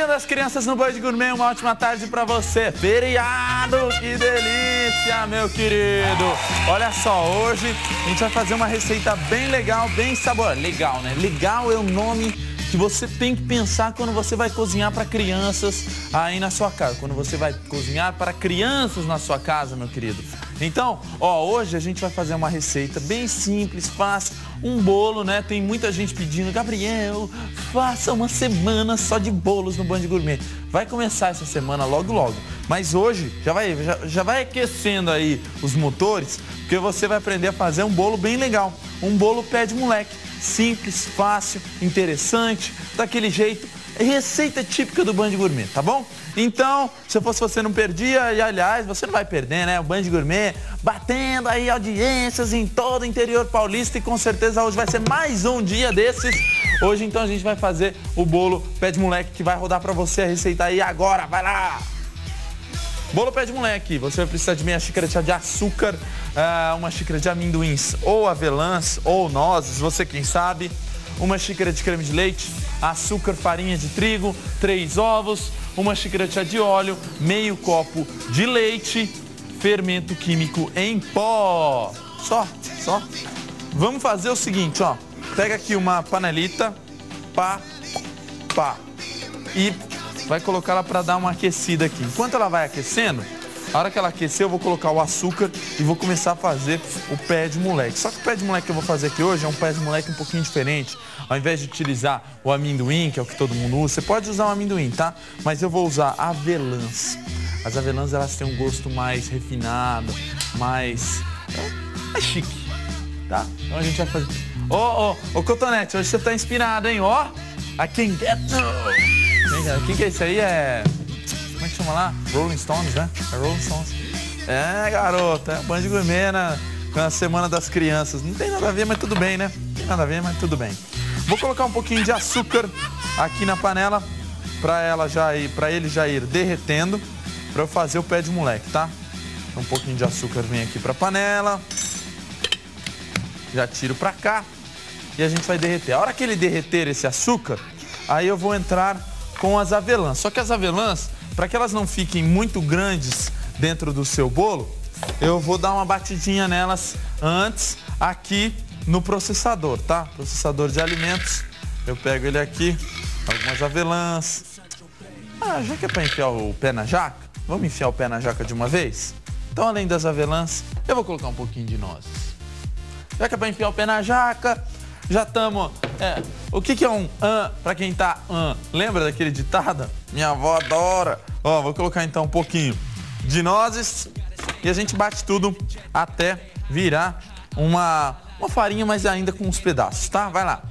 Dia das Crianças no Band Gourmet, uma ótima tarde pra você. Feriado, que delícia, meu querido. Olha só, hoje a gente vai fazer uma receita bem legal, bem saborosa. Legal, né? Legal é o nome que você tem que pensar quando você vai cozinhar para crianças aí na sua casa. Quando você vai cozinhar para crianças na sua casa, meu querido. Então, ó, hoje a gente vai fazer uma receita bem simples, fácil, um bolo, né? Tem muita gente pedindo, Gabriel, faça uma semana só de bolos no Band Gourmet. Vai começar essa semana logo, logo. Mas hoje já vai aquecendo aí os motores, porque você vai aprender a fazer um bolo bem legal. Um bolo pé de moleque. Simples, fácil, interessante, daquele jeito. Receita típica do Band Gourmet, tá bom? Então, se eu fosse você, não perdia, e aliás, você não vai perder, né? O Band Gourmet batendo aí audiências em todo o interior paulista e com certeza hoje vai ser mais um dia desses. Hoje, então, a gente vai fazer o bolo pé de moleque que vai rodar pra você a receita aí agora, vai lá! Bolo pé de moleque, você vai precisar de meia xícara de chá de açúcar, uma xícara de amendoins ou avelãs ou nozes, você quem sabe, uma xícara de creme de leite, açúcar, farinha de trigo, 3 ovos, uma xícara de chá de óleo, meio copo de leite, fermento químico em pó. Só. Vamos fazer o seguinte, ó, pega aqui uma panelita, e vai colocar ela para dar uma aquecida aqui. Enquanto ela vai aquecendo, a hora que ela aquecer, eu vou colocar o açúcar e vou começar a fazer o pé de moleque. Só que o pé de moleque que eu vou fazer aqui hoje é um pé de moleque um pouquinho diferente. Ao invés de utilizar o amendoim, que é o que todo mundo usa, você pode usar o amendoim, tá? Mas eu vou usar avelãs. As avelãs, elas têm um gosto mais refinado, mais chique, tá? Então a gente vai fazer... Ô, Cotonete, hoje você tá inspirado, hein? Ó, I can get no... Quem que é esse aí? Como é que chama lá? Rolling Stones, né? É Rolling Stones. É, garoto, é Band Gourmet na Semana das Crianças. Não tem nada a ver, mas tudo bem, né? Não tem nada a ver, mas tudo bem. Vou colocar um pouquinho de açúcar aqui na panela para ele já ir derretendo para eu fazer o pé de moleque, tá? Então, um pouquinho de açúcar vem aqui para a panela. Já tiro para cá e a gente vai derreter. A hora que ele derreter esse açúcar, aí eu vou entrar com as avelãs. Só que as avelãs, para que elas não fiquem muito grandes dentro do seu bolo, eu vou dar uma batidinha nelas antes aqui no processador, tá? Processador de alimentos. Eu pego ele aqui, algumas avelãs. Já que é para enfiar o pé na jaca, vamos enfiar o pé na jaca de uma vez? Então, além das avelãs, eu vou colocar um pouquinho de nozes. Já que é para enfiar o pé na jaca, já estamos... o que é um para quem tá Lembra daquele ditado? Minha avó adora. Ó, vou colocar então um pouquinho de nozes e a gente bate tudo até virar uma farinha, mas ainda com uns pedaços, tá? Vai lá.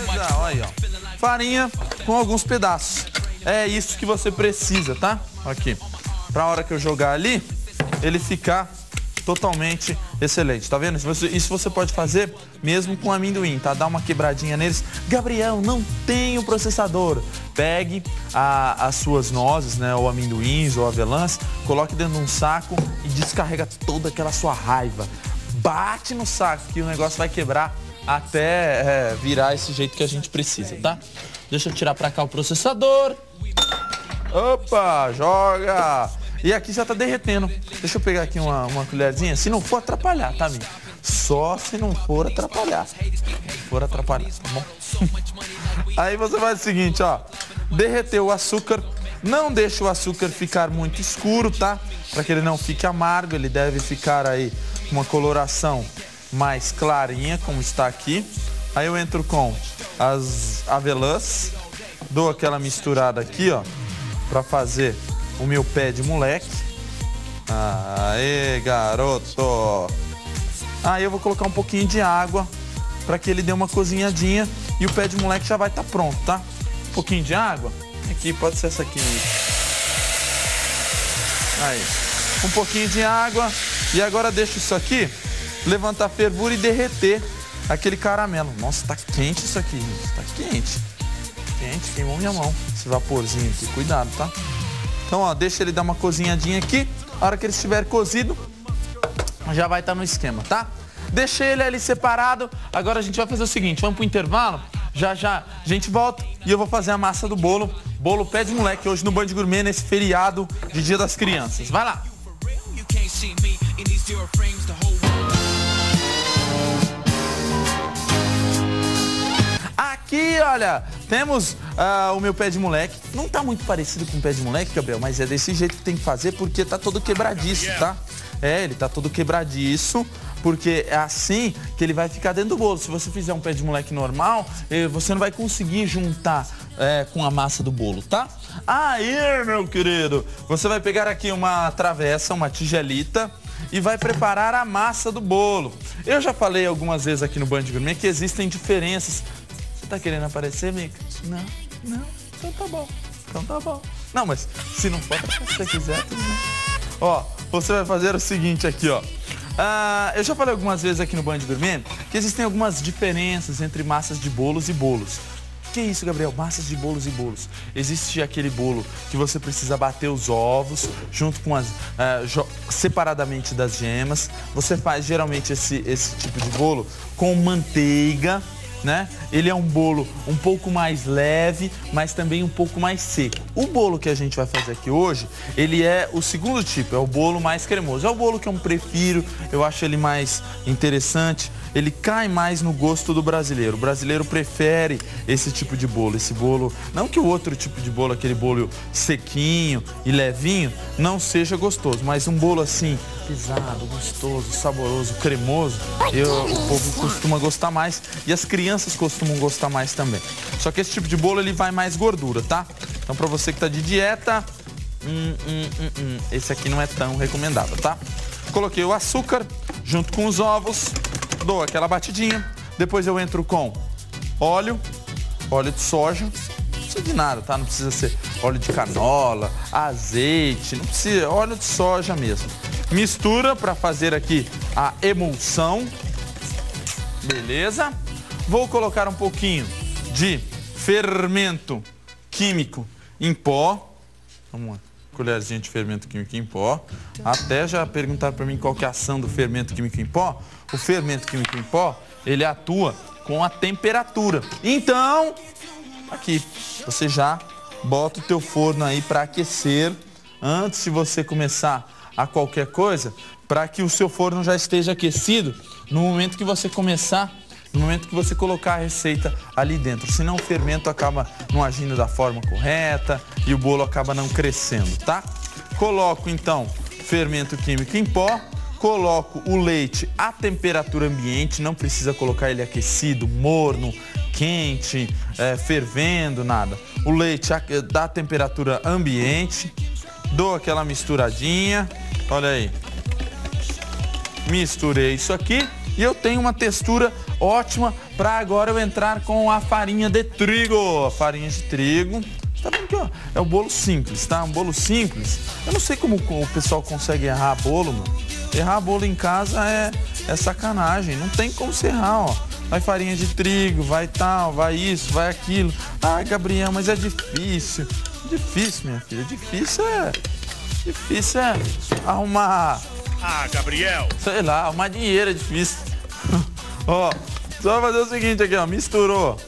Olha aí, ó. Farinha com alguns pedaços. É isso que você precisa, tá? Aqui. Pra hora que eu jogar ali, ele ficar totalmente excelente. Tá vendo? Isso você pode fazer mesmo com amendoim, tá? Dá uma quebradinha neles. Gabriel, não tem o processador. Pegue as suas nozes, né? Ou amendoins ou avelãs, coloque dentro de um saco e descarrega toda aquela sua raiva. Bate no saco que o negócio vai quebrar até virar esse jeito que a gente precisa, tá? Deixa eu tirar pra cá o processador. Opa, joga! E aqui já tá derretendo. Deixa eu pegar aqui uma colherzinha, se não for atrapalhar, tá, amigo? Só se não for atrapalhar. Se for atrapalhar, tá bom? Aí você faz o seguinte, ó. Derreteu o açúcar. Não deixa o açúcar ficar muito escuro, tá? Para que ele não fique amargo, ele deve ficar aí com uma coloração mais clarinha, como está aqui. Aí eu entro com as avelãs, dou aquela misturada aqui, ó, para fazer o meu pé de moleque. Aê, garoto! Aí eu vou colocar um pouquinho de água para que ele dê uma cozinhadinha e o pé de moleque já vai estar pronto, tá? Um pouquinho de água. Aqui, pode ser essa aqui mesmo. Aí, um pouquinho de água. E agora deixo isso aqui levantar a fervura e derreter aquele caramelo. Nossa, tá quente isso aqui, gente. Tá quente. Quente, queimou minha mão. Esse vaporzinho aqui, cuidado, tá? Então, ó, deixa ele dar uma cozinhadinha aqui. A hora que ele estiver cozido, já vai estar no esquema, tá? Deixei ele ali separado. Agora a gente vai fazer o seguinte, vamos pro intervalo. Já a gente volta e eu vou fazer a massa do bolo. Bolo Pé de Moleque hoje no Band Gourmet, nesse feriado de Dia das Crianças. Vai lá! Aqui, olha, temos o meu pé de moleque. Não tá muito parecido com o pé de moleque, Gabriel, mas é desse jeito que tem que fazer porque tá todo quebradiço, tá? É, ele tá todo quebradiço, porque é assim que ele vai ficar dentro do bolo. Se você fizer um pé de moleque normal, você não vai conseguir juntar com a massa do bolo, tá? Aí, meu querido, você vai pegar aqui uma travessa, uma tigelita e vai preparar a massa do bolo. Eu já falei algumas vezes aqui no Band Gourmet que existem diferenças. Você tá querendo aparecer, Mica? Não. Então tá bom. Não, mas se não for, se você quiser, tudo bem. Ó, você vai fazer o seguinte aqui, ó. Eu já falei algumas vezes aqui no Band Gourmet que existem algumas diferenças entre massas de bolos e bolos. Que isso, Gabriel? Massas de bolos e bolos. Existe aquele bolo que você precisa bater os ovos junto com separadamente das gemas. Você faz geralmente esse tipo de bolo com manteiga, né? Ele é um bolo um pouco mais leve, mas também um pouco mais seco. O bolo que a gente vai fazer aqui hoje, ele é o segundo tipo, é o bolo mais cremoso. É o bolo que eu prefiro, eu acho ele mais interessante. Ele cai mais no gosto do brasileiro. O brasileiro prefere esse tipo de bolo. Esse bolo, não que o outro tipo de bolo, aquele bolo sequinho e levinho, não seja gostoso. Mas um bolo assim, pesado, gostoso, saboroso, cremoso, o povo costuma gostar mais. E as crianças costumam gostar mais também. Só que esse tipo de bolo, ele vai mais gordura, tá? Então pra você que tá de dieta, esse aqui não é tão recomendável, tá? Coloquei o açúcar junto com os ovos. Dou aquela batidinha, depois eu entro com óleo de soja, não precisa de nada, tá? Não precisa ser óleo de canola, azeite, não precisa, óleo de soja mesmo. Mistura para fazer aqui a emulsão, beleza? Vou colocar um pouquinho de fermento químico em pó, vamos lá. Colherzinha de fermento químico em pó. Até já perguntaram para mim qual que é a ação do fermento químico em pó. O fermento químico em pó, ele atua com a temperatura. Então, aqui, você já bota o teu forno aí para aquecer antes de você começar a qualquer coisa, para que o seu forno já esteja aquecido no momento que você começar, no momento que você colocar a receita ali dentro. Senão o fermento acaba não agindo da forma correta e o bolo acaba não crescendo, tá? Coloco então fermento químico em pó, coloco o leite à temperatura ambiente, não precisa colocar ele aquecido, morno, quente, fervendo, nada. O leite da temperatura ambiente, dou aquela misturadinha, olha aí. Misturei isso aqui e eu tenho uma textura ótima para agora eu entrar com a farinha de trigo. A farinha de trigo, tá vendo aqui, ó? É o bolo simples, tá? Um bolo simples. Eu não sei como o pessoal consegue errar bolo, mano. Errar bolo em casa é sacanagem. Não tem como se errar, ó. Vai farinha de trigo, vai tal, vai isso, vai aquilo. Ai, Gabriel, mas é difícil. Difícil, minha filha. Difícil é arrumar... Ah, Gabriel! Sei lá, arrumar dinheiro é difícil. Ó, só fazer o seguinte aqui, ó. Misturou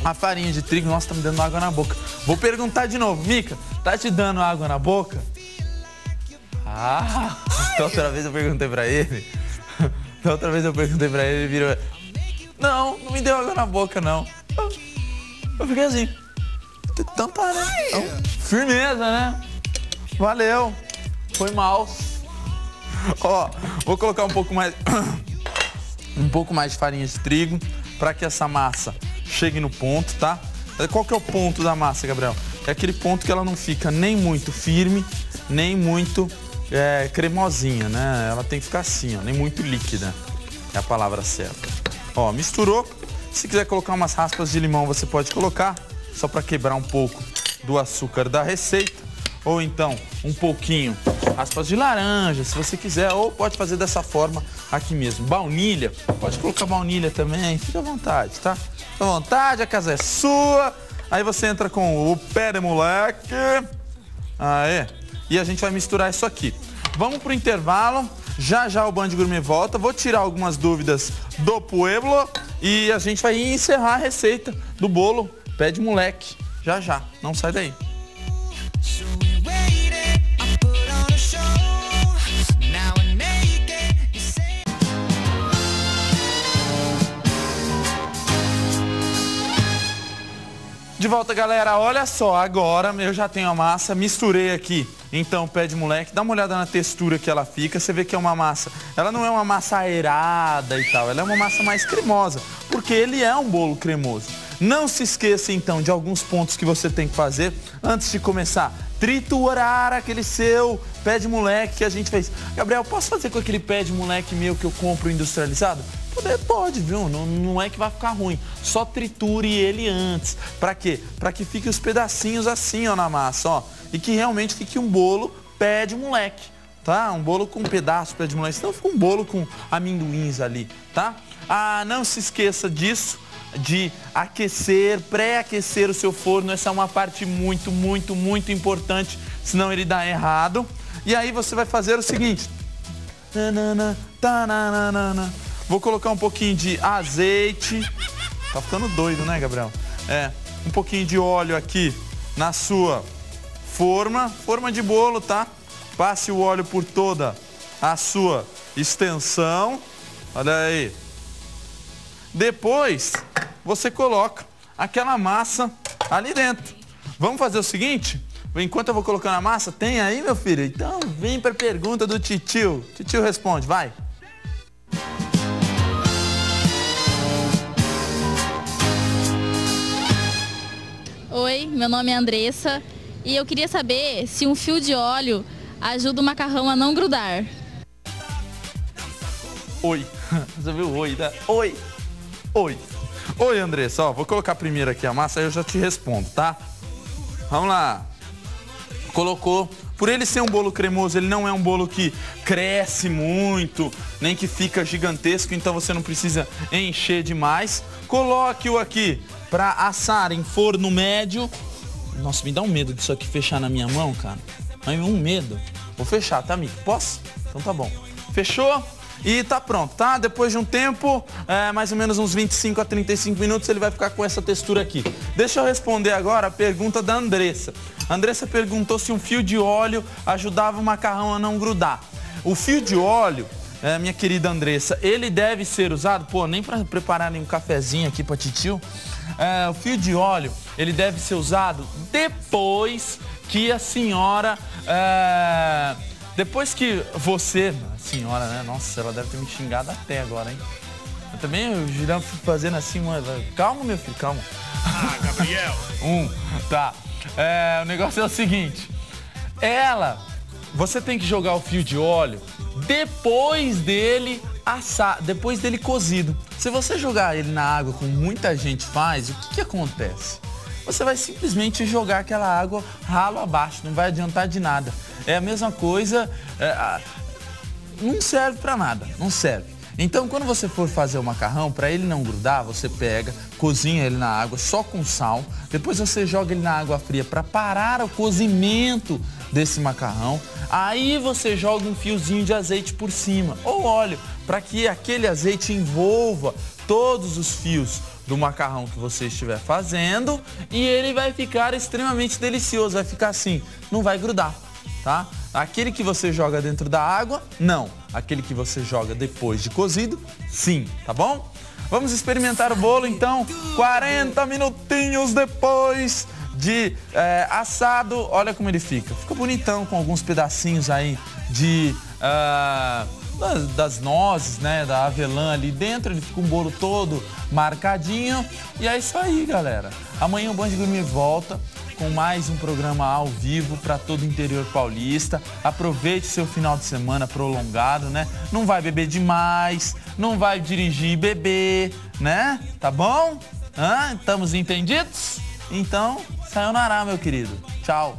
a farinha de trigo. Nossa, tá me dando água na boca. Vou perguntar de novo. Mica, tá te dando água na boca? Ah, da outra vez eu perguntei pra ele. Ele virou... Não me deu água na boca, não. Eu fiquei assim. Então tá, né? Então, firmeza, né? Valeu. Foi mal. Ó, vou colocar um pouco mais de farinha de trigo para que essa massa chegue no ponto, tá? Qual que é o ponto da massa, Gabriel? É aquele ponto que ela não fica nem muito firme, nem muito cremosinha, né? Ela tem que ficar assim, ó, nem muito líquida. É a palavra certa. Ó, misturou. Se quiser colocar umas raspas de limão, você pode colocar, só para quebrar um pouco do açúcar da receita. Ou então um pouquinho raspas de laranja, se você quiser, ou pode fazer dessa forma aqui mesmo. Baunilha, pode colocar baunilha também, fica à vontade, tá? Fica à vontade, a casa é sua. Aí você entra com o pé de moleque. Aê. E a gente vai misturar isso aqui. Vamos pro intervalo. Já já o Band Gourmet volta. Vou tirar algumas dúvidas do Pueblo e a gente vai encerrar a receita do bolo Pé de Moleque. Já já. Não sai daí. De volta, galera. Olha só, agora eu já tenho a massa, misturei aqui, então, Pé de Moleque. Dá uma olhada na textura que ela fica, você vê que é uma massa, ela não é uma massa aerada e tal, ela é uma massa mais cremosa, porque ele é um bolo cremoso. Não se esqueça, então, de alguns pontos que você tem que fazer antes de começar. Triturar aquele seu Pé de Moleque que a gente fez. Gabriel, posso fazer com aquele Pé de Moleque meu que eu compro industrializado? Pode, viu? Não é que vai ficar ruim. Só triture ele antes. Pra quê? Pra que fique os pedacinhos assim, ó, na massa, ó. E que realmente fique um bolo Pé de Moleque, tá? Um bolo com um pedaço Pé de Moleque. Senão fica um bolo com amendoins ali, tá? Ah, não se esqueça disso, de aquecer, pré-aquecer o seu forno. Essa é uma parte muito importante, senão ele dá errado. E aí você vai fazer o seguinte. Vou colocar um pouquinho de azeite. Tá ficando doido, né, Gabriel? Um pouquinho de óleo aqui na sua forma de bolo, tá? Passe o óleo por toda a sua extensão. Olha aí. Depois, você coloca aquela massa ali dentro. Vamos fazer o seguinte? Enquanto eu vou colocando a massa, tem aí, meu filho? Então, vem para a pergunta do Titio. Titio responde, vai. Oi, meu nome é Andressa e eu queria saber se um fio de óleo ajuda o macarrão a não grudar. Oi. Você viu o oi, né? Oi. Oi, Andressa. Ó, vou colocar primeiro aqui a massa, aí eu já te respondo, tá? Vamos lá. Colocou. Por ele ser um bolo cremoso, ele não é um bolo que cresce muito, nem que fica gigantesco, então você não precisa encher demais. Coloque-o aqui para assar em forno médio. Nossa, me dá um medo disso aqui fechar na minha mão, cara. Mas um medo. Vou fechar, tá, amigo? Posso? Então tá bom. Fechou? E tá pronto, tá? Depois de um tempo, mais ou menos uns 25 a 35 minutos, ele vai ficar com essa textura aqui. Deixa eu responder agora a pergunta da Andressa. A Andressa perguntou se um fio de óleo ajudava o macarrão a não grudar. O fio de óleo, minha querida Andressa, ele deve ser usado, nem para preparar nenhum cafezinho aqui para titio. O fio de óleo, ele deve ser usado depois que a senhora... Depois que você, senhora, né? Nossa, ela deve ter me xingado até agora, hein? Eu também, o Girão fazendo assim, calma, meu filho, calma. Ah, Gabriel. Tá. O negócio é o seguinte. Você tem que jogar o fio de óleo depois dele assar, depois dele cozido. Se você jogar ele na água, como muita gente faz, o que acontece? Você vai simplesmente jogar aquela água ralo abaixo, não vai adiantar de nada. É a mesma coisa, não serve para nada, não serve. Então, quando você for fazer o macarrão, para ele não grudar, você pega, cozinha ele na água só com sal, depois você joga ele na água fria para parar o cozimento desse macarrão. Aí você joga um fiozinho de azeite por cima, ou óleo, para que aquele azeite envolva todos os fios do macarrão que você estiver fazendo e ele vai ficar extremamente delicioso, vai ficar assim, não vai grudar, tá? Aquele que você joga dentro da água, não. Aquele que você joga depois de cozido, sim, tá bom? Vamos experimentar o bolo então, 40 minutinhos depois de assado, olha como ele fica. Fica bonitão com alguns pedacinhos aí de... das nozes, né, da avelã ali dentro, ele fica um bolo todo marcadinho. E é isso aí, galera. Amanhã o Band Gourmet volta com mais um programa ao vivo para todo o interior paulista. Aproveite seu final de semana prolongado, né? Não vai beber demais, não vai dirigir e beber, né? Tá bom? Estamos entendidos? Então, sayonara, meu querido. Tchau.